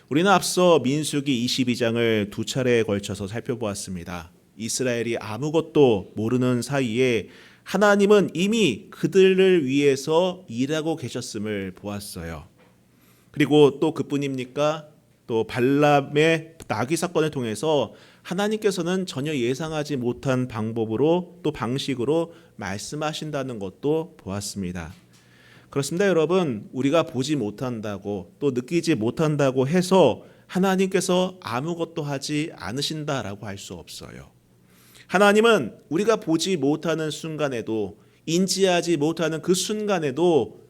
우리는 앞서 민수기 22장을 두 차례에 걸쳐서 살펴보았습니다. 이스라엘이 아무것도 모르는 사이에 하나님은 이미 그들을 위해서 일하고 계셨음을 보았어요. 그리고 또 그뿐입니까? 또 발람의 나귀 사건을 통해서 하나님께서는 전혀 예상하지 못한 방법으로 또 방식으로 말씀하신다는 것도 보았습니다. 그렇습니다, 여러분. 우리가 보지 못한다고 또 느끼지 못한다고 해서 하나님께서 아무것도 하지 않으신다라고 할 수 없어요. 하나님은 우리가 보지 못하는 순간에도, 인지하지 못하는 그 순간에도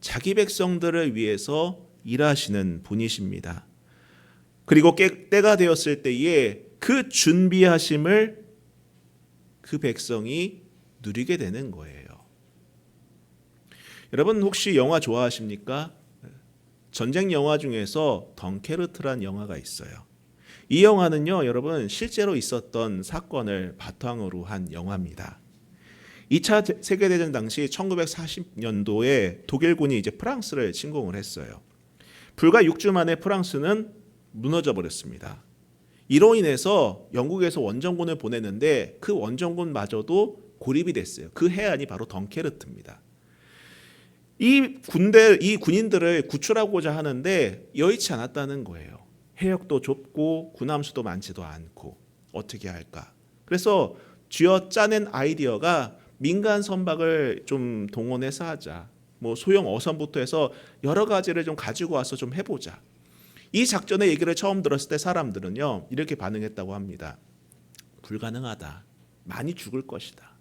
자기 백성들을 위해서 일하시는 분이십니다. 그리고 때가 되었을 때에 그 준비하심을 그 백성이 누리게 되는 거예요. 여러분 혹시 영화 좋아하십니까? 전쟁 영화 중에서 덩케르트란 영화가 있어요. 이 영화는요, 여러분 실제로 있었던 사건을 바탕으로 한 영화입니다. 2차 세계대전 당시 1940년도에 독일군이 이제 프랑스를 침공을 했어요. 불과 6주 만에 프랑스는 무너져 버렸습니다. 이로 인해서 영국에서 원정군을 보냈는데 그 원정군마저도 고립이 됐어요. 그 해안이 바로 덩케르트입니다. 이 군인들을 구출하고자 하는데 여의치 않았다는 거예요. 해역도 좁고 군함수도 많지도 않고 어떻게 할까? 그래서 쥐어 짜낸 아이디어가 민간 선박을 좀 동원해서 하자. 뭐 소형 어선부터 해서 여러 가지를 좀 가지고 와서 좀 해보자. 이 작전의 얘기를 처음 들었을 때 사람들은요 이렇게 반응했다고 합니다. 불가능하다. 많이 죽을 것이다.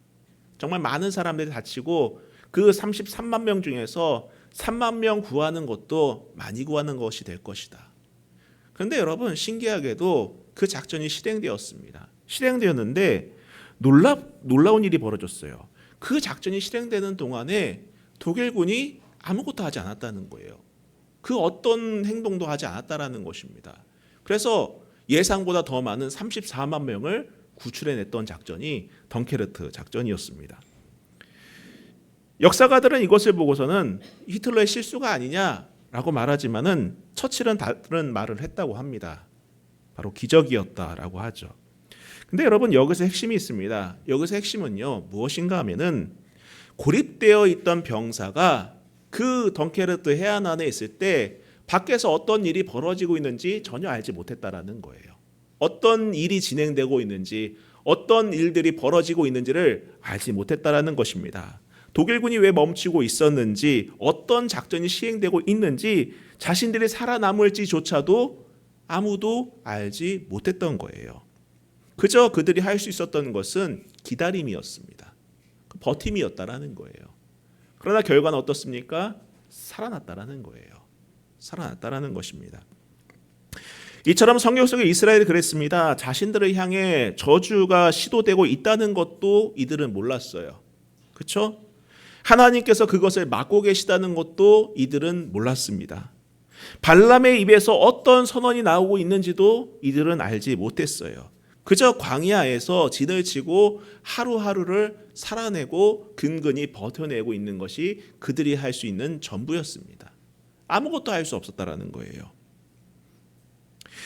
정말 많은 사람들이 다치고 그 33만 명 중에서 3만 명 구하는 것도 많이 구하는 것이 될 것이다. 그런데 여러분 신기하게도 그 작전이 실행되었습니다. 실행되었는데 놀라운 일이 벌어졌어요. 그 작전이 실행되는 동안에 독일군이 아무것도 하지 않았다는 거예요. 그 어떤 행동도 하지 않았다라는 것입니다. 그래서 예상보다 더 많은 34만 명을 구출해냈던 작전이 덩케르트 작전이었습니다. 역사가들은 이것을 보고서는 히틀러의 실수가 아니냐라고 말하지만은 처칠은 다른 말을 했다고 합니다. 바로 기적이었다라고 하죠. 근데 여러분 여기서 핵심이 있습니다. 여기서 핵심은요 무엇인가 하면은 고립되어 있던 병사가 그 덩케르트 해안 안에 있을 때 밖에서 어떤 일이 벌어지고 있는지 전혀 알지 못했다라는 거예요. 어떤 일이 진행되고 있는지, 어떤 일들이 벌어지고 있는지를 알지 못했다라는 것입니다. 독일군이 왜 멈추고 있었는지, 어떤 작전이 시행되고 있는지 자신들이 살아남을지조차도 아무도 알지 못했던 거예요. 그저 그들이 할 수 있었던 것은 기다림이었습니다. 버팀이었다라는 거예요. 그러나 결과는 어떻습니까? 살아났다라는 거예요. 살아났다라는 것입니다. 이처럼 성경 속에 이스라엘이 그랬습니다. 자신들을 향해 저주가 시도되고 있다는 것도 이들은 몰랐어요. 그렇죠? 하나님께서 그것을 막고 계시다는 것도 이들은 몰랐습니다. 발람의 입에서 어떤 선언이 나오고 있는지도 이들은 알지 못했어요. 그저 광야에서 진을 치고 하루하루를 살아내고 근근히 버텨내고 있는 것이 그들이 할 수 있는 전부였습니다. 아무것도 할 수 없었다라는 거예요.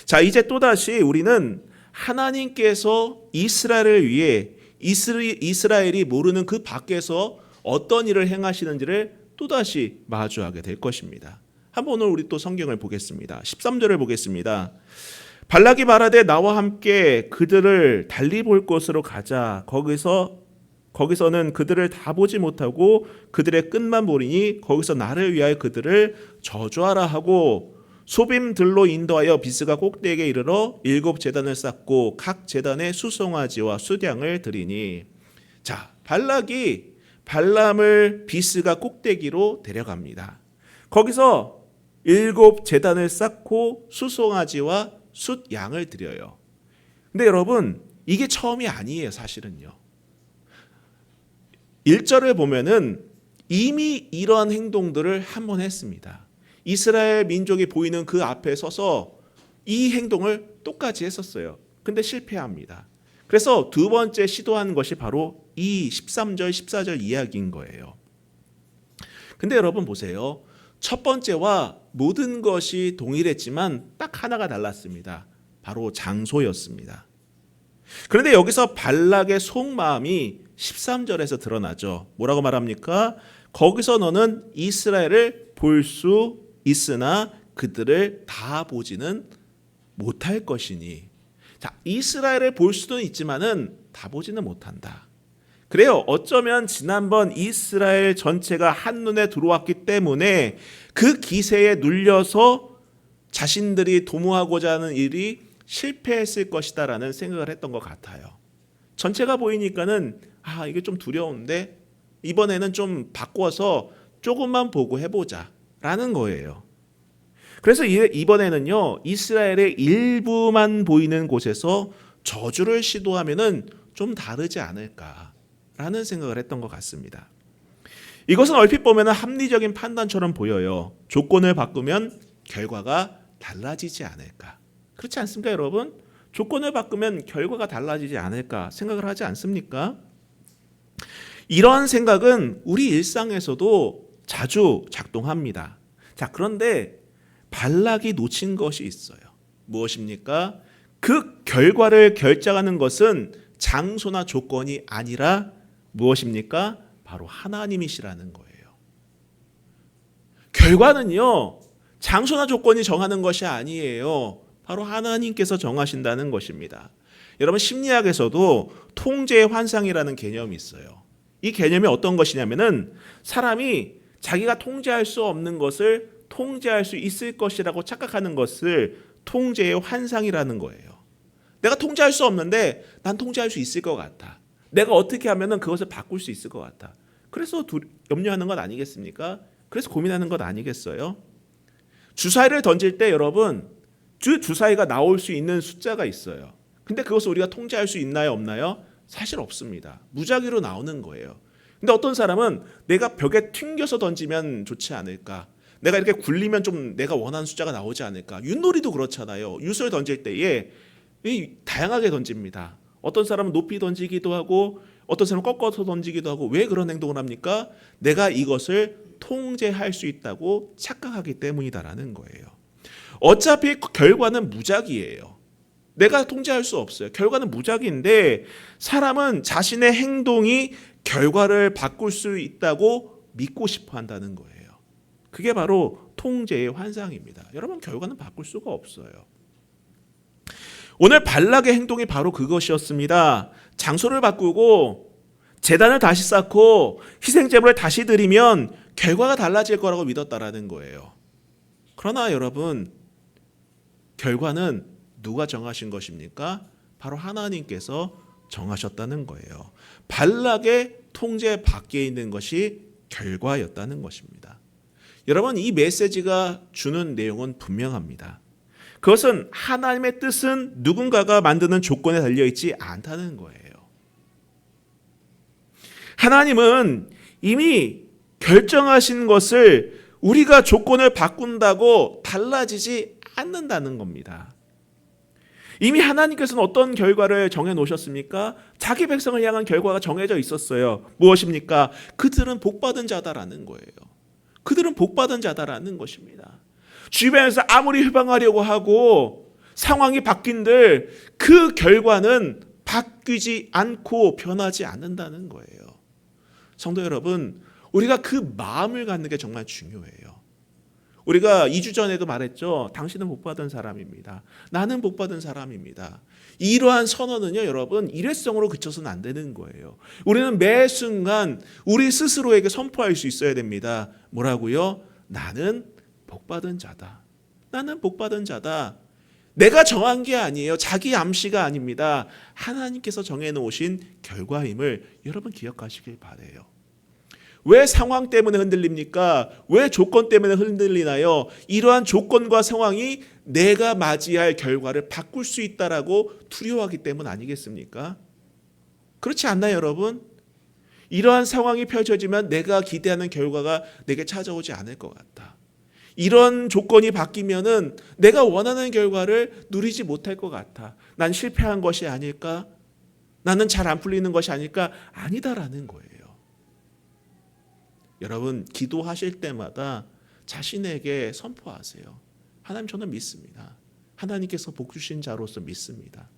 자, 이제 또다시 우리는 하나님께서 이스라엘을 위해 이스라엘이 모르는 그 밖에서 어떤 일을 행하시는지를 또다시 마주하게 될 것입니다. 한번 오늘 우리 또 성경을 보겠습니다. 13절을 보겠습니다. 발락이 말하되 나와 함께 그들을 달리 볼 곳으로 가자. 거기서는 그들을 다 보지 못하고 그들의 끝만 보리니 거기서 나를 위하여 그들을 저주하라 하고 소빔들로 인도하여 비스가 꼭대기에 이르러 7 제단을 쌓고 각 제단에 수송아지와 수량을 드리니. 자, 발락이 발람을 비스가 꼭대기로 데려갑니다. 거기서 7 제단을 쌓고 수송아지와 숫양을 드려요. 근데 여러분 이게 처음이 아니에요. 사실은요. 1절을 보면은 이미 이러한 행동들을 한 번 했습니다. 이스라엘 민족이 보이는 그 앞에 서서 이 행동을 똑같이 했었어요. 근데 실패합니다. 그래서 두 번째 시도한 것이 바로 이 13절 14절 이야기인 거예요. 근데 여러분 보세요. 첫 번째와 모든 것이 동일했지만 딱 하나가 달랐습니다. 바로 장소였습니다. 그런데 여기서 발락의 속마음이 13절에서 드러나죠. 뭐라고 말합니까? 거기서 너는 이스라엘을 볼 수 있으나 그들을 다 보지는 못할 것이니. 자, 이스라엘을 볼 수도 있지만은 다 보지는 못한다. 그래요. 어쩌면 지난번 이스라엘 전체가 한눈에 들어왔기 때문에 그 기세에 눌려서 자신들이 도모하고자 하는 일이 실패했을 것이다라는 생각을 했던 것 같아요. 전체가 보이니까는 이게 좀 두려운데 이번에는 좀 바꿔서 조금만 보고 해보자라는 거예요. 그래서 이번에는요, 이스라엘의 일부만 보이는 곳에서 저주를 시도하면은 좀 다르지 않을까라는 생각을 했던 것 같습니다. 이것은 얼핏 보면 합리적인 판단처럼 보여요. 조건을 바꾸면 결과가 달라지지 않을까. 그렇지 않습니까, 여러분? 조건을 바꾸면 결과가 달라지지 않을까 생각을 하지 않습니까? 이런 생각은 우리 일상에서도 자주 작동합니다. 자, 그런데 발락이 놓친 것이 있어요. 무엇입니까? 그 결과를 결정하는 것은 장소나 조건이 아니라 무엇입니까? 바로 하나님이시라는 거예요. 결과는요, 장소나 조건이 정하는 것이 아니에요. 바로 하나님께서 정하신다는 것입니다. 여러분, 심리학에서도 통제의 환상이라는 개념이 있어요. 이 개념이 어떤 것이냐면은 사람이 자기가 통제할 수 없는 것을 통제할 수 있을 것이라고 착각하는 것을 통제의 환상이라는 거예요. 내가 통제할 수 없는데 난 통제할 수 있을 것 같아. 내가 어떻게 하면은 그것을 바꿀 수 있을 것 같아. 그래서 염려하는 것 아니겠습니까? 그래서 고민하는 것 아니겠어요? 주사위를 던질 때 여러분, 주사위가 나올 수 있는 숫자가 있어요. 근데 그것을 우리가 통제할 수 있나요, 없나요? 사실 없습니다. 무작위로 나오는 거예요. 근데 어떤 사람은 내가 벽에 튕겨서 던지면 좋지 않을까? 내가 이렇게 굴리면 좀 내가 원하는 숫자가 나오지 않을까? 윷놀이도 그렇잖아요. 윷을 던질 때에 다양하게 던집니다. 어떤 사람은 높이 던지기도 하고 어떤 사람은 꺾어서 던지기도 하고. 왜 그런 행동을 합니까? 내가 이것을 통제할 수 있다고 착각하기 때문이다라는 거예요. 어차피 결과는 무작위예요. 내가 통제할 수 없어요. 결과는 무작위인데 사람은 자신의 행동이 결과를 바꿀 수 있다고 믿고 싶어 한다는 거예요. 그게 바로 통제의 환상입니다. 여러분, 결과는 바꿀 수가 없어요. 오늘 발락의 행동이 바로 그것이었습니다. 장소를 바꾸고 제단을 다시 쌓고 희생제물을 다시 드리면 결과가 달라질 거라고 믿었다라는 거예요. 그러나 여러분, 결과는 누가 정하신 것입니까? 바로 하나님께서 정하셨다는 거예요. 발락의 통제 밖에 있는 것이 결과였다는 것입니다. 여러분, 이 메시지가 주는 내용은 분명합니다. 그것은 하나님의 뜻은 누군가가 만드는 조건에 달려있지 않다는 거예요. 하나님은 이미 결정하신 것을 우리가 조건을 바꾼다고 달라지지 않는다는 겁니다. 이미 하나님께서는 어떤 결과를 정해 놓으셨습니까? 자기 백성을 향한 결과가 정해져 있었어요. 무엇입니까? 그들은 복받은 자다라는 거예요. 그들은 복받은 자다라는 것입니다. 주변에서 아무리 휴방하려고 하고 상황이 바뀐들 그 결과는 바뀌지 않고 변하지 않는다는 거예요. 성도 여러분, 우리가 그 마음을 갖는 게 정말 중요해요. 우리가 2주 전에도 말했죠. 당신은 복받은 사람입니다. 나는 복받은 사람입니다. 이러한 선언은요, 여러분, 일회성으로 그쳐서는 안 되는 거예요. 우리는 매 순간 우리 스스로에게 선포할 수 있어야 됩니다. 뭐라고요? 나는 복받은 자다. 나는 복받은 자다. 내가 정한 게 아니에요. 자기 암시가 아닙니다. 하나님께서 정해놓으신 결과임을 여러분 기억하시길 바라요. 왜 상황 때문에 흔들립니까? 왜 조건 때문에 흔들리나요? 이러한 조건과 상황이 내가 맞이할 결과를 바꿀 수 있다라고 두려워하기 때문 아니겠습니까? 그렇지 않나요, 여러분? 이러한 상황이 펼쳐지면 내가 기대하는 결과가 내게 찾아오지 않을 것 같다. 이런 조건이 바뀌면은 내가 원하는 결과를 누리지 못할 것 같아. 난 실패한 것이 아닐까? 나는 잘 안 풀리는 것이 아닐까? 아니다라는 거예요. 여러분, 기도하실 때마다 자신에게 선포하세요. 하나님, 저는 믿습니다. 하나님께서 복 주신 자로서 믿습니다.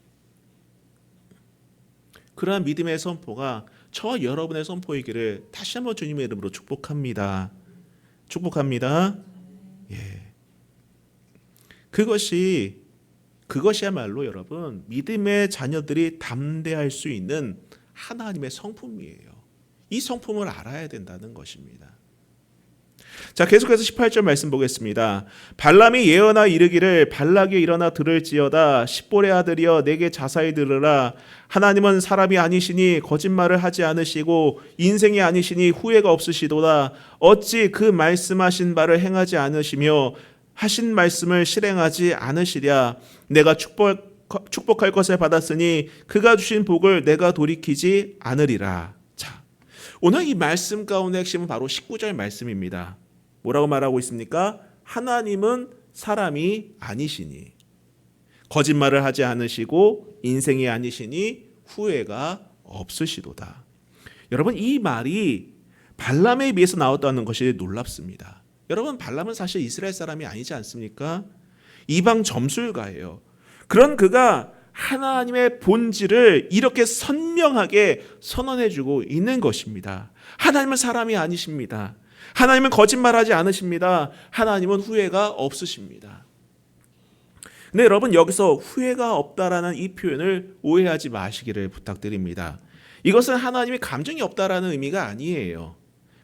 그러한 믿음의 선포가 저와 여러분의 선포이기를 다시 한번 주님의 이름으로 축복합니다. 축복합니다. 예. 그것이야말로 여러분, 믿음의 자녀들이 담대할 수 있는 하나님의 성품이에요. 이 성품을 알아야 된다는 것입니다. 자, 계속해서 18절 말씀 보겠습니다. 발람이 예언하 이르기를 발락이 일어나 들을지어다. 십볼의 아들이여 내게 자사히 들으라. 하나님은 사람이 아니시니 거짓말을 하지 않으시고 인생이 아니시니 후회가 없으시도다. 어찌 그 말씀하신 바를 행하지 않으시며 하신 말씀을 실행하지 않으시랴. 내가 축복할 것을 받았으니 그가 주신 복을 내가 돌이키지 않으리라. 자, 오늘 이 말씀 가운데 핵심은 바로 19절 말씀입니다. 뭐라고 말하고 있습니까? 하나님은 사람이 아니시니 거짓말을 하지 않으시고 인생이 아니시니 후회가 없으시도다. 여러분, 이 말이 발람에 비해서 나왔다는 것이 놀랍습니다. 여러분, 발람은 사실 이스라엘 사람이 아니지 않습니까? 이방 점술가예요. 그런 그가 하나님의 본질을 이렇게 선명하게 선언해주고 있는 것입니다. 하나님은 사람이 아니십니다. 하나님은 거짓말하지 않으십니다. 하나님은 후회가 없으십니다. 근데 여러분, 여기서 후회가 없다라는 이 표현을 오해하지 마시기를 부탁드립니다. 이것은 하나님이 감정이 없다라는 의미가 아니에요.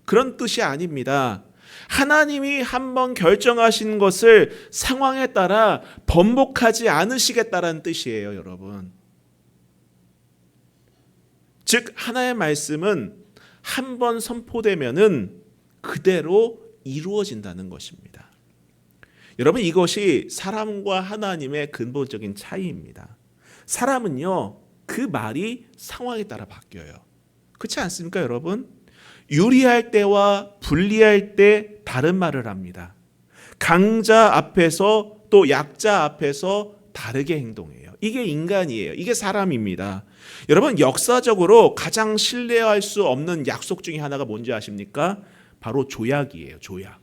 그런 뜻이 아닙니다. 하나님이 한번 결정하신 것을 상황에 따라 번복하지 않으시겠다라는 뜻이에요, 여러분. 즉, 하나의 말씀은 한번 선포되면은 그대로 이루어진다는 것입니다. 여러분, 이것이 사람과 하나님의 근본적인 차이입니다. 사람은요, 그 말이 상황에 따라 바뀌어요. 그렇지 않습니까, 여러분? 유리할 때와 불리할 때 다른 말을 합니다. 강자 앞에서 또 약자 앞에서 다르게 행동해요. 이게 인간이에요. 이게 사람입니다. 여러분, 역사적으로 가장 신뢰할 수 없는 약속 중에 하나가 뭔지 아십니까? 바로 조약이에요. 조약.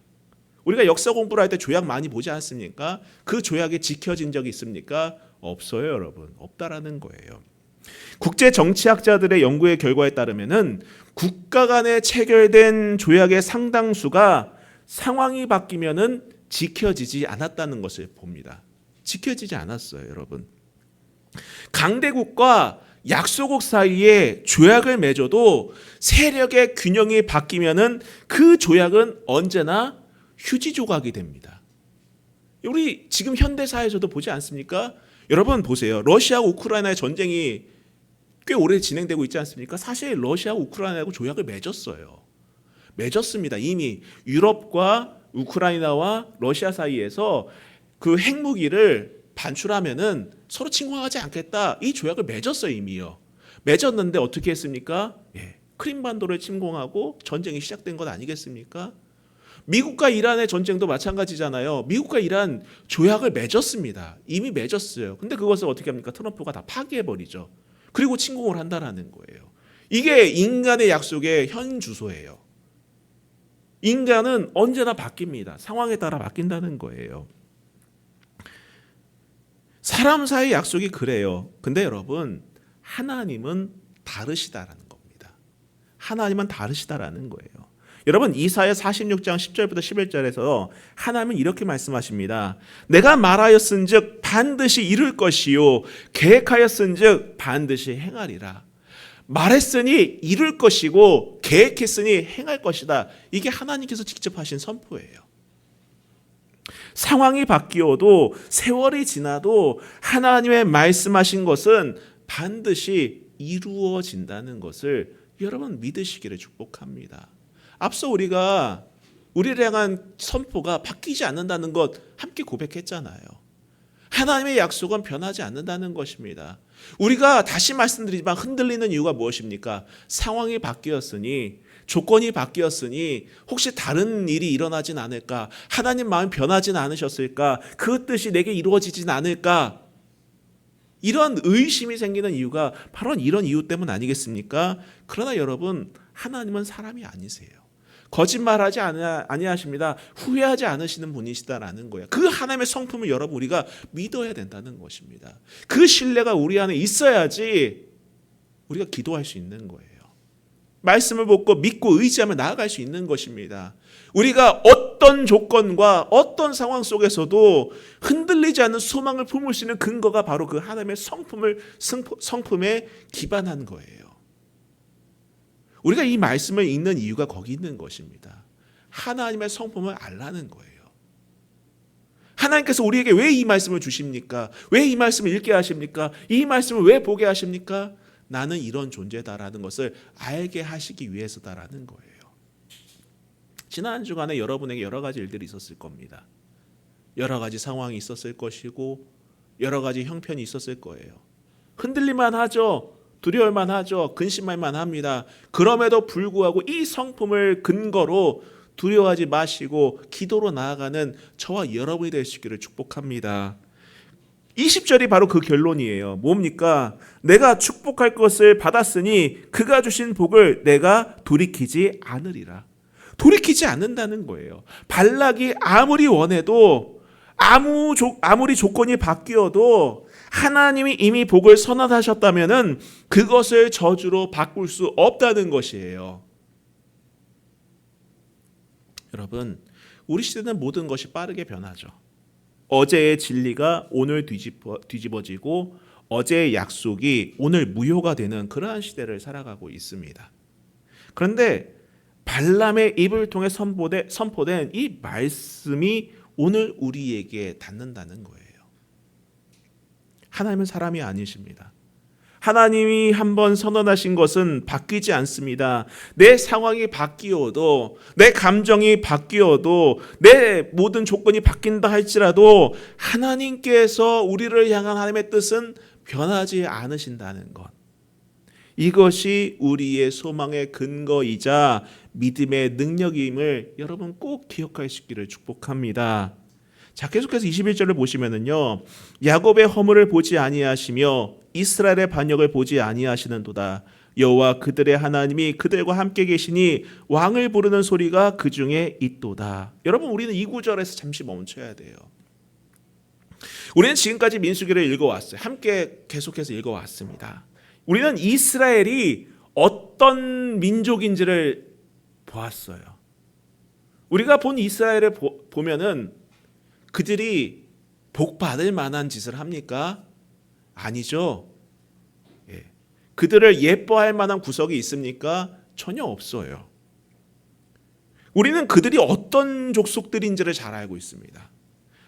우리가 역사 공부를 할 때 조약 많이 보지 않습니까? 그 조약이 지켜진 적이 있습니까? 없어요, 여러분. 없다라는 거예요. 국제 정치학자들의 연구의 결과에 따르면은 국가 간에 체결된 조약의 상당수가 상황이 바뀌면은 지켜지지 않았다는 것을 봅니다. 지켜지지 않았어요, 여러분. 강대국과 약소국 사이에 조약을 맺어도 세력의 균형이 바뀌면은 그 조약은 언제나 휴지 조각이 됩니다. 우리 지금 현대 사회에서도 보지 않습니까? 여러분 보세요. 러시아와 우크라이나의 전쟁이 꽤 오래 진행되고 있지 않습니까? 사실 러시아와 우크라이나하고 조약을 맺었어요. 맺었습니다. 이미 유럽과 우크라이나와 러시아 사이에서 그 핵무기를 반출하면은 서로 침공하지 않겠다. 이 조약을 맺었어요, 이미요. 맺었는데 어떻게 했습니까? 크림반도를 침공하고 전쟁이 시작된 것 아니겠습니까? 미국과 이란의 전쟁도 마찬가지잖아요. 미국과 이란 조약을 맺었습니다. 이미 맺었어요. 근데 그것을 어떻게 합니까? 트럼프가 다 파기해버리죠. 그리고 침공을 한다라는 거예요. 이게 인간의 약속의 현 주소예요. 인간은 언제나 바뀝니다. 상황에 따라 바뀐다는 거예요. 사람 사이 약속이 그래요. 근데 여러분, 하나님은 다르시다라는 겁니다. 하나님은 다르시다라는 거예요. 여러분, 이사야 46장 10절부터 11절에서 하나님은 이렇게 말씀하십니다. 내가 말하였은즉 반드시 이룰 것이요 계획하였은즉 반드시 행하리라. 말했으니 이룰 것이고 계획했으니 행할 것이다. 이게 하나님께서 직접 하신 선포예요. 상황이 바뀌어도 세월이 지나도 하나님의 말씀하신 것은 반드시 이루어진다는 것을 여러분 믿으시기를 축복합니다. 앞서 우리를 향한 선포가 바뀌지 않는다는 것 함께 고백했잖아요. 하나님의 약속은 변하지 않는다는 것입니다. 우리가 다시 말씀드리지만 흔들리는 이유가 무엇입니까? 상황이 바뀌었으니, 조건이 바뀌었으니 혹시 다른 일이 일어나진 않을까? 하나님 마음 변하진 않으셨을까? 그 뜻이 내게 이루어지진 않을까? 이런 의심이 생기는 이유가 바로 이런 이유 때문 아니겠습니까? 그러나 여러분, 하나님은 사람이 아니세요. 거짓말하지 아니하십니다. 후회하지 않으시는 분이시다라는 거예요. 그 하나님의 성품을 여러분 우리가 믿어야 된다는 것입니다. 그 신뢰가 우리 안에 있어야지 우리가 기도할 수 있는 거예요. 말씀을 믿고 의지하며 나아갈 수 있는 것입니다. 우리가 어떤 조건과 어떤 상황 속에서도 흔들리지 않는 소망을 품을 수 있는 근거가 바로 그 하나님의 성품에 기반한 거예요. 우리가 이 말씀을 읽는 이유가 거기 있는 것입니다. 하나님의 성품을 알라는 거예요. 하나님께서 우리에게 왜 이 말씀을 주십니까? 왜 이 말씀을 읽게 하십니까? 이 말씀을 왜 보게 하십니까? 나는 이런 존재다라는 것을 알게 하시기 위해서다라는 거예요. 지난 주간에 여러분에게 여러 가지 일들이 있었을 겁니다. 여러 가지 상황이 있었을 것이고 여러 가지 형편이 있었을 거예요. 흔들릴만 하죠. 두려울만 하죠. 근심할만 합니다. 그럼에도 불구하고 이 성품을 근거로 두려워하지 마시고 기도로 나아가는 저와 여러분이 될 수 있기를 축복합니다. 20절이 바로 그 결론이에요. 뭡니까? 내가 축복할 것을 받았으니 그가 주신 복을 내가 돌이키지 않으리라. 돌이키지 않는다는 거예요. 발락이 아무리 원해도 아무리 조건이 바뀌어도 하나님이 이미 복을 선언하셨다면은 그것을 저주로 바꿀 수 없다는 것이에요. 여러분, 우리 시대는 모든 것이 빠르게 변하죠. 어제의 진리가 오늘 뒤집어지고 어제의 약속이 오늘 무효가 되는 그러한 시대를 살아가고 있습니다. 그런데 발람의 입을 통해 선포된 이 말씀이 오늘 우리에게 닿는다는 거예요. 하나님은 사람이 아니십니다. 하나님이 한번 선언하신 것은 바뀌지 않습니다. 내 상황이 바뀌어도, 내 감정이 바뀌어도, 내 모든 조건이 바뀐다 할지라도 하나님께서 우리를 향한 하나님의 뜻은 변하지 않으신다는 것. 이것이 우리의 소망의 근거이자 믿음의 능력임을 여러분 꼭 기억할 수 있기를 축복합니다. 자, 계속해서 21절을 보시면은요, 야곱의 허물을 보지 아니하시며 이스라엘의 반역을 보지 아니하시는도다. 여호와 그들의 하나님이 그들과 함께 계시니 왕을 부르는 소리가 그 중에 있도다. 여러분, 우리는 이 구절에서 잠시 멈춰야 돼요. 우리는 지금까지 민수기를 읽어왔어요. 함께 계속해서 읽어왔습니다. 우리는 이스라엘이 어떤 민족인지를 보았어요. 우리가 본 이스라엘을 보면은 그들이 복 받을 만한 짓을 합니까? 아니죠. 예. 그들을 예뻐할 만한 구석이 있습니까? 전혀 없어요. 우리는 그들이 어떤 족속들인지를 잘 알고 있습니다.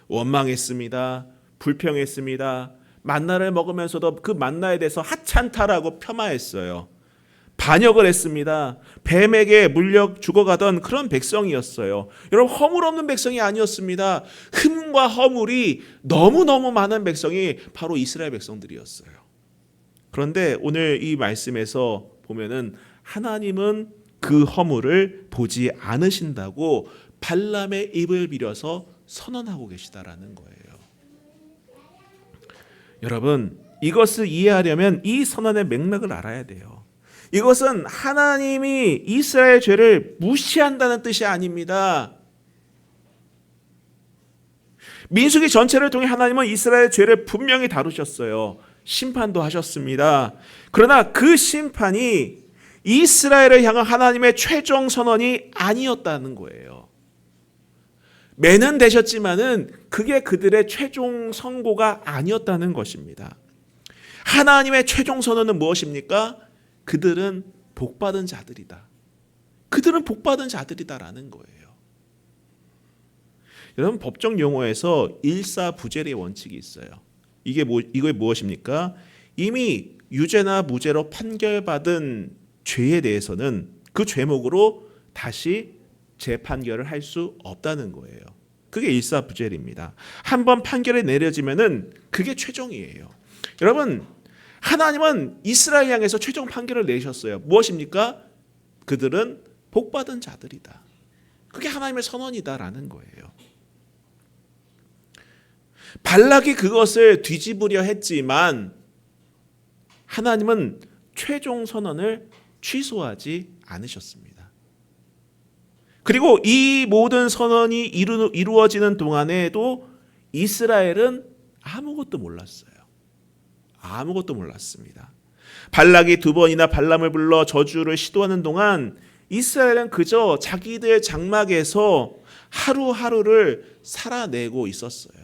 원망했습니다. 불평했습니다. 만나를 먹으면서도 그 만나에 대해서 하찮다라고 폄하했어요. 반역을 했습니다. 뱀에게 물려 죽어가던 그런 백성이었어요. 여러분, 허물 없는 백성이 아니었습니다. 흠과 허물이 너무너무 많은 백성이 바로 이스라엘 백성들이었어요. 그런데 오늘 이 말씀에서 보면은 하나님은 그 허물을 보지 않으신다고 발람의 입을 빌어서 선언하고 계시다라는 거예요. 여러분, 이것을 이해하려면 이 선언의 맥락을 알아야 돼요. 이것은 하나님이 이스라엘 죄를 무시한다는 뜻이 아닙니다. 민수기 전체를 통해 하나님은 이스라엘 죄를 분명히 다루셨어요. 심판도 하셨습니다. 그러나 그 심판이 이스라엘을 향한 하나님의 최종 선언이 아니었다는 거예요. 매는 되셨지만은 그게 그들의 최종 선고가 아니었다는 것입니다. 하나님의 최종 선언은 무엇입니까? 그들은 복받은 자들이다. 그들은 복받은 자들이다라는 거예요. 여러분, 법정 용어에서 일사부재의 원칙이 있어요. 이게 무엇입니까? 이미 유죄나 무죄로 판결받은 죄에 대해서는 그 죄목으로 다시 재판결을 할 수 없다는 거예요. 그게 일사부재입니다. 한번 판결이 내려지면은 그게 최종이에요. 여러분, 하나님은 이스라엘 향해서 최종 판결을 내셨어요. 무엇입니까? 그들은 복받은 자들이다. 그게 하나님의 선언이다라는 거예요. 발락이 그것을 뒤집으려 했지만 하나님은 최종 선언을 취소하지 않으셨습니다. 그리고 이 모든 선언이 이루어지는 동안에도 이스라엘은 아무것도 몰랐어요. 아무것도 몰랐습니다. 발락이 2번이나 발람을 불러 저주를 시도하는 동안 이스라엘은 그저 자기들 장막에서 하루하루를 살아내고 있었어요.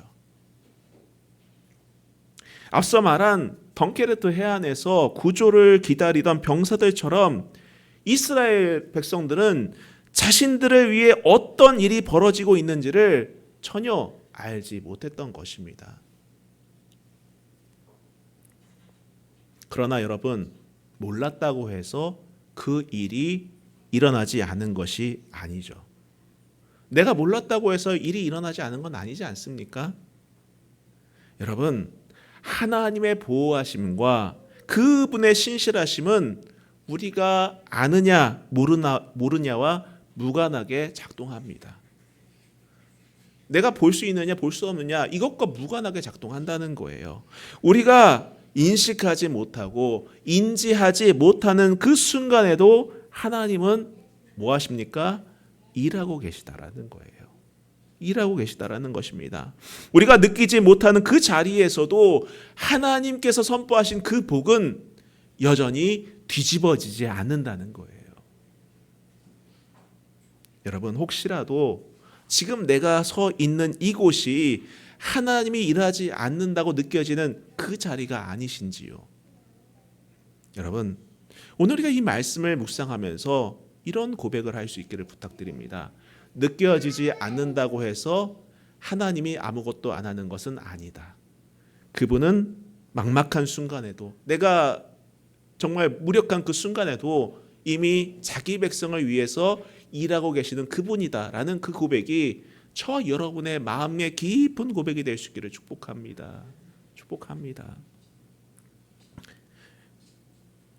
앞서 말한 덩케르트 해안에서 구조를 기다리던 병사들처럼 이스라엘 백성들은 자신들을 위해 어떤 일이 벌어지고 있는지를 전혀 알지 못했던 것입니다. 그러나 여러분, 몰랐다고 해서 그 일이 일어나지 않은 것이 아니죠. 내가 몰랐다고 해서 일이 일어나지 않은 건 아니지 않습니까? 여러분, 하나님의 보호하심과 그분의 신실하심은 우리가 아느냐 모르냐와 무관하게 작동합니다. 내가 볼 수 있느냐 볼 수 없느냐 이것과 무관하게 작동한다는 거예요. 우리가 인식하지 못하고 인지하지 못하는 그 순간에도 하나님은 뭐 하십니까? 일하고 계시다라는 거예요. 일하고 계시다라는 것입니다. 우리가 느끼지 못하는 그 자리에서도 하나님께서 선포하신 그 복은 여전히 뒤집어지지 않는다는 거예요. 여러분, 혹시라도 지금 내가 서 있는 이곳이 하나님이 일하지 않는다고 느껴지는 그 자리가 아니신지요? 여러분, 오늘 우리가 이 말씀을 묵상하면서 이런 고백을 할 수 있기를 부탁드립니다. 느껴지지 않는다고 해서 하나님이 아무것도 안 하는 것은 아니다. 그분은 막막한 순간에도, 내가 정말 무력한 그 순간에도 이미 자기 백성을 위해서 일하고 계시는 그분이다라는 그 고백이 저 여러분의 마음의 깊은 고백이 될 수 있기를 축복합니다. 축복합니다.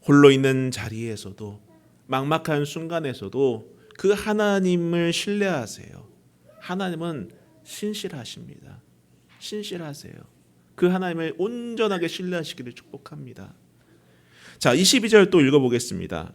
홀로 있는 자리에서도, 막막한 순간에서도 그 하나님을 신뢰하세요. 하나님은 신실하십니다. 신실하세요. 그 하나님을 온전하게 신뢰하시기를 축복합니다. 자, 22절 또 읽어보겠습니다.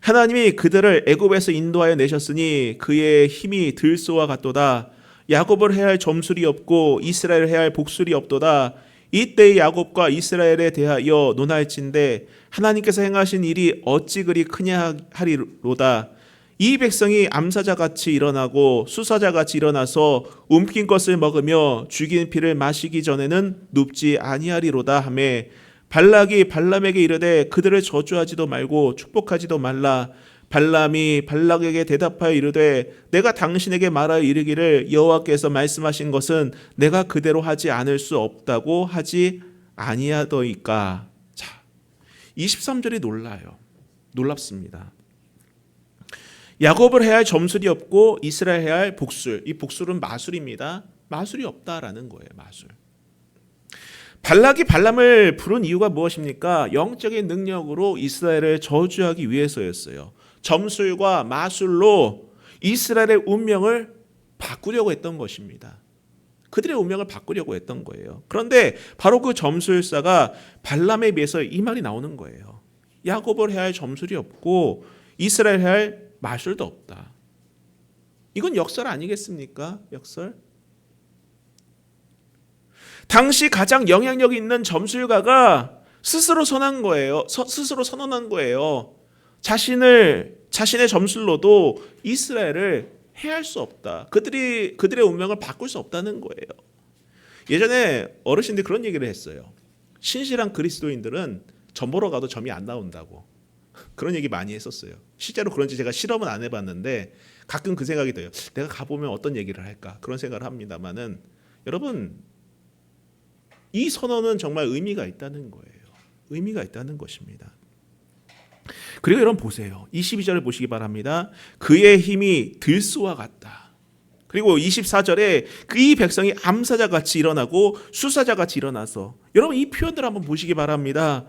하나님이 그들을 애굽에서 인도하여 내셨으니 그의 힘이 들소와 같도다. 야곱을 해할 점술이 없고 이스라엘을 해할 복술이 없도다. 이때의 야곱과 이스라엘에 대하여 논할진대 하나님께서 행하신 일이 어찌 그리 크냐 하리로다. 이 백성이 암사자같이 일어나고 수사자같이 일어나서 움킨 것을 먹으며 죽인 피를 마시기 전에는 눕지 아니하리로다 하매 발락이 발람에게 이르되 그들을 저주하지도 말고 축복하지도 말라. 발람이 발락에게 대답하여 이르되 내가 당신에게 말하여 이르기를 여호와께서 말씀하신 것은 내가 그대로 하지 않을 수 없다고 하지 아니하더이까. 자, 23절이 놀랍습니다. 야곱을 해야 할 점술이 없고 이스라엘 해야 할 복술. 이 복술은 마술입니다. 마술이 없다라는 거예요. 마술. 발락이 발람을 부른 이유가 무엇입니까? 영적인 능력으로 이스라엘을 저주하기 위해서였어요. 점술과 마술로 이스라엘의 운명을 바꾸려고 했던 것입니다. 그들의 운명을 바꾸려고 했던 거예요. 그런데 바로 그 점술사가 발람에 비해서 이 말이 나오는 거예요. 야곱을 해야 할 점술이 없고 이스라엘 해야 할 마술도 없다. 이건 역설 아니겠습니까? 역설. 당시 가장 영향력 있는 점술가가 스스로 선한 거예요. 스스로 선언한 거예요. 자신의 점술로도 이스라엘을 해할 수 없다. 그들의 운명을 바꿀 수 없다는 거예요. 예전에 어르신들이 그런 얘기를 했어요. 신실한 그리스도인들은 점 보러 가도 점이 안 나온다고. 그런 얘기 많이 했었어요. 실제로 그런지 제가 실험은 안 해봤는데 가끔 그 생각이 들어요. 내가 가보면 어떤 얘기를 할까? 그런 생각을 합니다만은 여러분, 이 선언은 정말 의미가 있다는 거예요. 의미가 있다는 것입니다. 그리고 여러분 보세요. 22절을 보시기 바랍니다. 그의 힘이 들소와 같다. 그리고 24절에 이 백성이 암사자같이 일어나고 수사자같이 일어나서, 여러분 이 표현들 한번 보시기 바랍니다.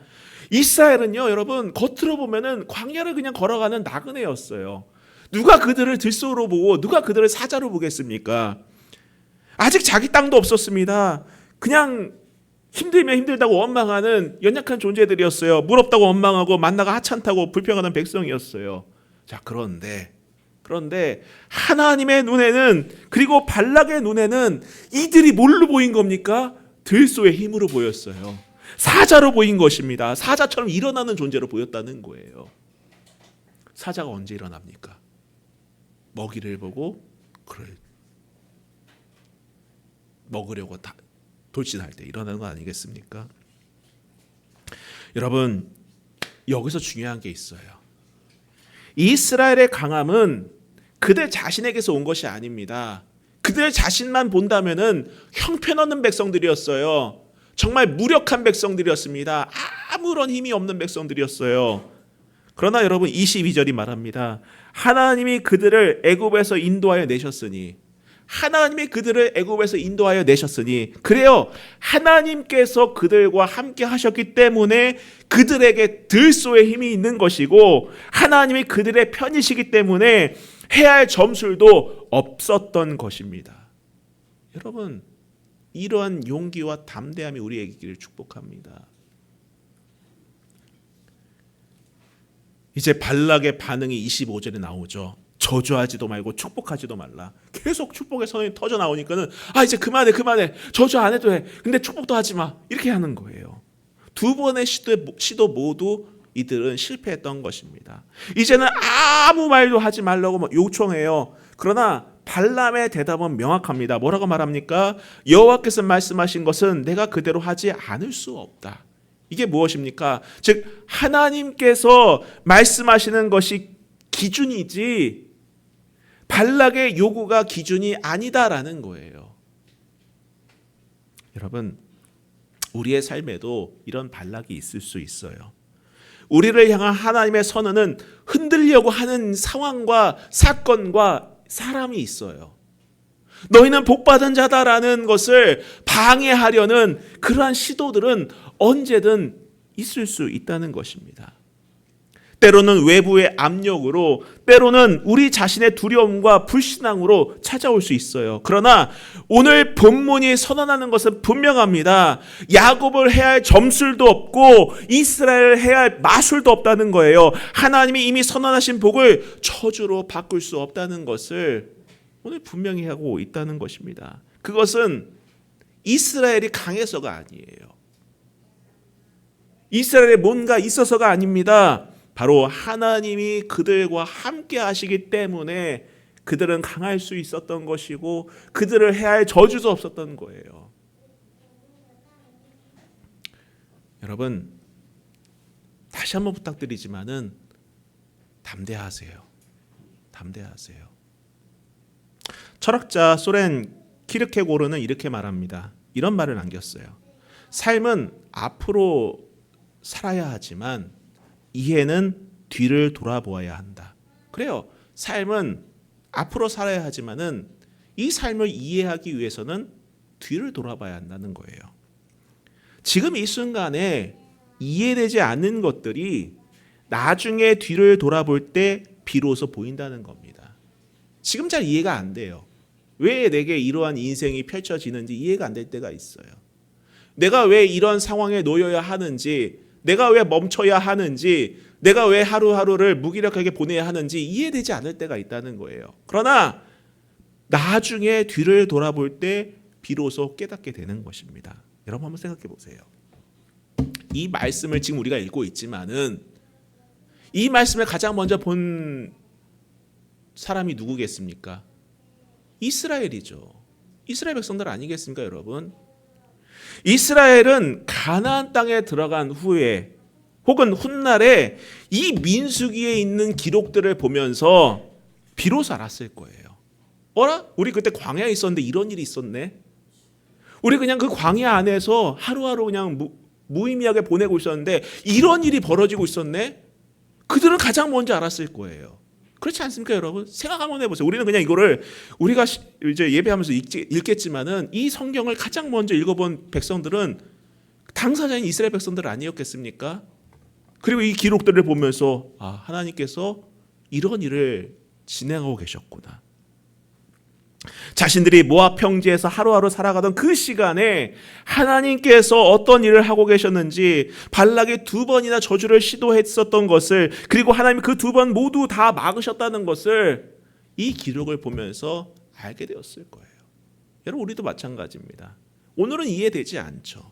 이스라엘은요, 여러분 겉으로 보면은 광야를 그냥 걸어가는 나그네였어요. 누가 그들을 들소로 보고 누가 그들을 사자로 보겠습니까? 아직 자기 땅도 없었습니다. 그냥 힘들면 힘들다고 원망하는 연약한 존재들이었어요. 물 없다고 원망하고 만나가 하찮다고 불평하는 백성이었어요. 자, 그런데 그런데 하나님의 눈에는, 그리고 발락의 눈에는 이들이 뭘로 보인 겁니까? 들소의 힘으로 보였어요. 사자로 보인 것입니다. 사자처럼 일어나는 존재로 보였다는 거예요. 사자가 언제 일어납니까? 먹이를 보고 먹으려고 돌진할 때 일어나는 거 아니겠습니까? 여러분, 여기서 중요한 게 있어요. 이스라엘의 강함은 그들 자신에게서 온 것이 아닙니다. 그들 자신만 본다면은 형편없는 백성들이었어요. 정말 무력한 백성들이었습니다. 아무런 힘이 없는 백성들이었어요. 그러나 여러분, 22절이 말합니다. 하나님이 그들을 애굽에서 인도하여 내셨으니, 하나님이 그들을 애굽에서 인도하여 내셨으니, 그래요, 하나님께서 그들과 함께 하셨기 때문에 그들에게 들소의 힘이 있는 것이고, 하나님이 그들의 편이시기 때문에 해야 할 점술도 없었던 것입니다. 여러분, 이러한 용기와 담대함이 우리에게 있기를 축복합니다. 이제 발락의 반응이 25절에 나오죠. 저주하지도 말고 축복하지도 말라. 계속 축복의 선언이 터져 나오니까는 이제 그만해. 저주 안 해도 해. 근데 축복도 하지 마. 이렇게 하는 거예요. 두 번의 시도 모두 이들은 실패했던 것입니다. 이제는 아무 말도 하지 말라고 요청해요. 그러나 발람의 대답은 명확합니다. 뭐라고 말합니까? 여호와께서 말씀하신 것은 내가 그대로 하지 않을 수 없다. 이게 무엇입니까? 즉 하나님께서 말씀하시는 것이 기준이지 발락의 요구가 기준이 아니다라는 거예요. 여러분, 우리의 삶에도 이런 발락이 있을 수 있어요. 우리를 향한 하나님의 선언은 흔들려고 하는 상황과 사건과 사람이 있어요. 너희는 복받은 자다라는 것을 방해하려는 그러한 시도들은 언제든 있을 수 있다는 것입니다. 때로는 외부의 압력으로, 때로는 우리 자신의 두려움과 불신앙으로 찾아올 수 있어요. 그러나 오늘 본문이 선언하는 것은 분명합니다. 야곱을 해야 할 점술도 없고 이스라엘을 해야 할 마술도 없다는 거예요. 하나님이 이미 선언하신 복을 저주로 바꿀 수 없다는 것을 오늘 분명히 하고 있다는 것입니다. 그것은 이스라엘이 강해서가 아니에요. 이스라엘에 뭔가 있어서가 아닙니다. 바로 하나님이 그들과 함께 하시기 때문에 그들은 강할 수 있었던 것이고 그들을 해야 할 저주도 없었던 거예요. 여러분, 다시 한번 부탁드리지만은 담대하세요. 담대하세요. 철학자 소렌 키르케고르는 이렇게 말합니다. 이런 말을 남겼어요. 삶은 앞으로 살아야 하지만 이해는 뒤를 돌아보아야 한다. 그래요. 삶은 앞으로 살아야 하지만은 이 삶을 이해하기 위해서는 뒤를 돌아봐야 한다는 거예요. 지금 이 순간에 이해되지 않는 것들이 나중에 뒤를 돌아볼 때 비로소 보인다는 겁니다. 지금 잘 이해가 안 돼요. 왜 내게 이러한 인생이 펼쳐지는지 이해가 안 될 때가 있어요. 내가 왜 이런 상황에 놓여야 하는지, 내가 왜 멈춰야 하는지, 내가 왜 하루하루를 무기력하게 보내야 하는지 이해되지 않을 때가 있다는 거예요. 그러나 나중에 뒤를 돌아볼 때 비로소 깨닫게 되는 것입니다. 여러분 한번 생각해 보세요. 이 말씀을 지금 우리가 읽고 있지만은 이 말씀을 가장 먼저 본 사람이 누구겠습니까? 이스라엘이죠. 이스라엘 백성들 아니겠습니까, 여러분? 이스라엘은 가나안 땅에 들어간 후에 혹은 훗날에 이 민수기에 있는 기록들을 보면서 비로소 알았을 거예요. 어라? 우리 그때 광야에 있었는데 이런 일이 있었네. 우리 그냥 그 광야 안에서 하루하루 그냥 무의미하게 보내고 있었는데 이런 일이 벌어지고 있었네. 그들은 가장 먼저 알았을 거예요. 그렇지 않습니까, 여러분? 생각 한번 해보세요. 우리는 그냥 이거를 우리가 이제 예배하면서 읽겠지만은 이 성경을 가장 먼저 읽어본 백성들은 당사자인 이스라엘 백성들 아니었겠습니까? 그리고 이 기록들을 보면서 하나님께서 이런 일을 진행하고 계셨구나. 자신들이 모압 평지에서 하루하루 살아가던 그 시간에 하나님께서 어떤 일을 하고 계셨는지, 발락이 2번이나 저주를 시도했었던 것을, 그리고 하나님이 그 2번 모두 다 막으셨다는 것을 이 기록을 보면서 알게 되었을 거예요. 여러분 우리도 마찬가지입니다. 오늘은 이해되지 않죠.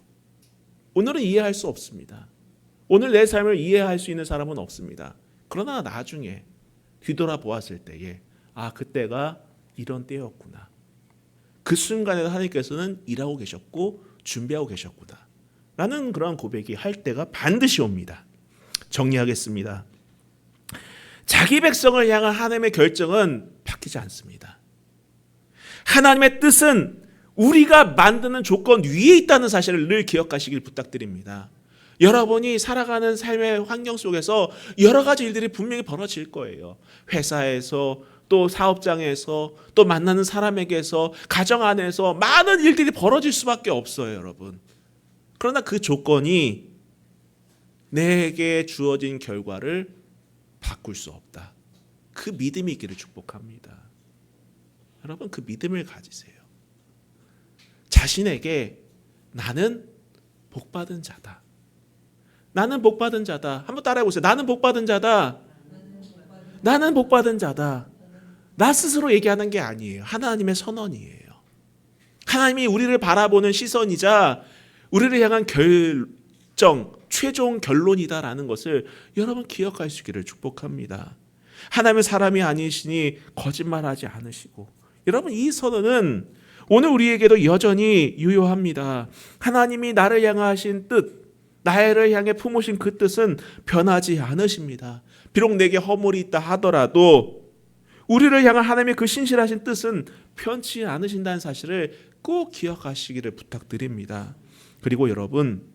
오늘은 이해할 수 없습니다. 오늘 내 삶을 이해할 수 있는 사람은 없습니다. 그러나 나중에 뒤돌아보았을 때에 그때가 이런 때였구나. 그 순간에 하나님께서는 일하고 계셨고 준비하고 계셨구나 라는 그런 고백이 할 때가 반드시 옵니다. 정리하겠습니다. 자기 백성을 향한 하나님의 결정은 바뀌지 않습니다. 하나님의 뜻은 우리가 만드는 조건 위에 있다는 사실을 늘 기억하시길 부탁드립니다. 여러분이 살아가는 삶의 환경 속에서 여러 가지 일들이 분명히 벌어질 거예요. 회사에서, 또 사업장에서, 또 만나는 사람에게서, 가정 안에서 많은 일들이 벌어질 수밖에 없어요, 여러분. 그러나 그 조건이 내게 주어진 결과를 바꿀 수 없다. 그 믿음이 있기를 축복합니다. 여러분 그 믿음을 가지세요. 자신에게 나는 복받은 자다. 나는 복받은 자다. 한번 따라해 보세요. 나는 복받은 자다. 나는 복받은 자다. 나 스스로 얘기하는 게 아니에요. 하나님의 선언이에요. 하나님이 우리를 바라보는 시선이자 우리를 향한 결정, 최종 결론이다라는 것을 여러분 기억할 수 있기를 축복합니다. 하나님은 사람이 아니시니 거짓말하지 않으시고, 여러분 이 선언은 오늘 우리에게도 여전히 유효합니다. 하나님이 나를 향하신 뜻, 나를 향해 품으신 그 뜻은 변하지 않으십니다. 비록 내게 허물이 있다 하더라도 우리를 향한 하나님의 그 신실하신 뜻은 변치 않으신다는 사실을 꼭 기억하시기를 부탁드립니다. 그리고 여러분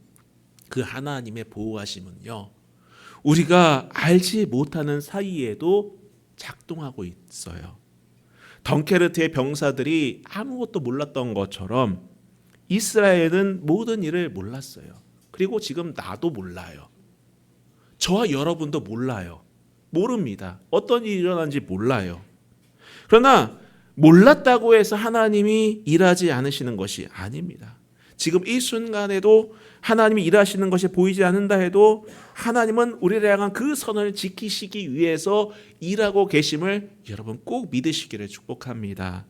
그 하나님의 보호하심은요, 우리가 알지 못하는 사이에도 작동하고 있어요. 덩케르트의 병사들이 아무것도 몰랐던 것처럼 이스라엘은 모든 일을 몰랐어요. 그리고 지금 나도 몰라요. 저와 여러분도 몰라요. 모릅니다. 어떤 일이 일어난지 몰라요. 그러나 몰랐다고 해서 하나님이 일하지 않으시는 것이 아닙니다. 지금 이 순간에도 하나님이 일하시는 것이 보이지 않는다 해도 하나님은 우리를 향한 그 선을 지키시기 위해서 일하고 계심을 여러분 꼭 믿으시기를 축복합니다.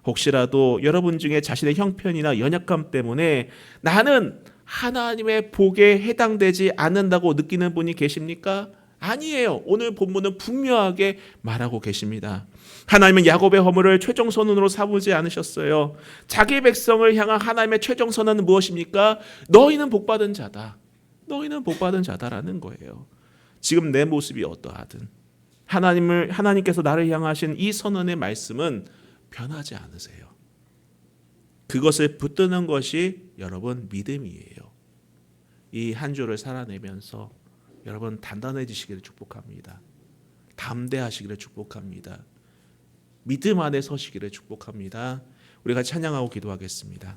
혹시라도 여러분 중에 자신의 형편이나 연약함 때문에 나는 하나님의 복에 해당되지 않는다고 느끼는 분이 계십니까? 아니에요. 오늘 본문은 분명하게 말하고 계십니다. 하나님은 야곱의 허물을 최종 선언으로 삼지 않으셨어요. 자기 백성을 향한 하나님의 최종 선언은 무엇입니까? 너희는 복받은 자다. 너희는 복받은 자다라는 거예요. 지금 내 모습이 어떠하든 하나님께서 나를 향하신 이 선언의 말씀은 변하지 않으세요. 그것을 붙드는 것이 여러분 믿음이에요. 이 한 주를 살아내면서 여러분 단단해지시기를 축복합니다. 담대하시기를 축복합니다. 믿음 안에 서시기를 축복합니다. 우리가 찬양하고 기도하겠습니다.